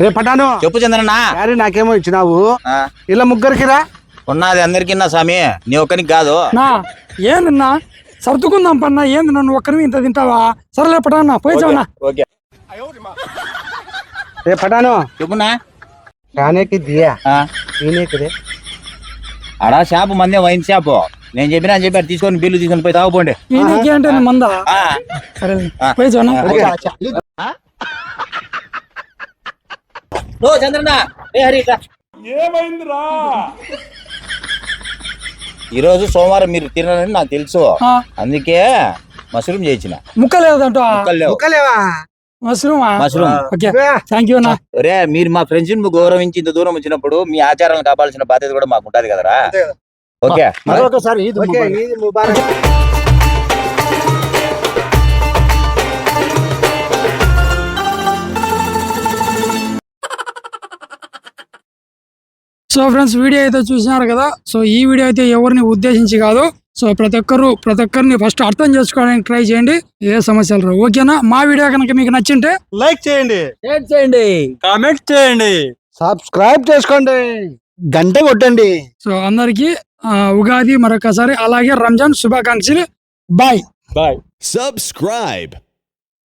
రే పటాను చెప్పు చంద్రన్న. యారీ నాకేమో ఇచ్చినావు, ఇలా ముగ్గురికి రా. ఉన్నది అందరికి స్వామి, నీ ఒక్కరికి కాదు. నా ఏందన్నా సర్దుకుందాం పన్నా, ఏంది నన్ను ఒక్కరిని ఇంత తింటావా? సరేలే పటానా పోయి చావనా. ఓకే రే పటాను చెప్పునా. खाने दिया पीने के ఆడ షాపు మందే, వైన్ షాపు. నేను చెప్పినా చెప్పారు, తీసుకొని బిల్లు తీసుకొని పోయి తాగుపోండి. అంటే మందా? సరే పోయి చావనా. చంద్రన్న ఏమైందిరా? ఈరోజు సోమవారం మీరు తినరని నాకు తెలుసు, అందుకే మష్రూమ్ చేయించిన. ముక్కలేదంట. మష్రూమ్. ఓకే థ్యాంక్ యూ అన్న. రే మీరు మా ఫ్రెండ్స్ గౌరవించి ఇంత దూరం వచ్చినప్పుడు మీ ఆచారాలను కాపాడాల్సిన బాధ్యత కూడా మాకు ఉంటది కదరా. ఓకే సో ఫ్రెండ్స్, వీడియో అయితే చూసినారు కదా. సో ఈ వీడియో అయితే ఎవరిని ఉద్దేశించి కాదు. సో ప్రతి ఒక్కరిని ఫస్ట్ అర్థం చేసుకోవడానికి ట్రై చేయండి, ఏ సమస్యలు రావు. ఓకేనా? మా వీడియో కనుక మీకు నచ్చింటే లైక్ చేయండి, షేర్ చేయండి, కామెంట్ చేయండి, సబ్స్క్రైబ్ చేసుకోండి, గంట కొట్టండి. సో అందరికి ఉగాది మరొకసారి, అలాగే రంజాన్ శుభాకాంక్షలు. బాయ్. బాయ్. Subscribe.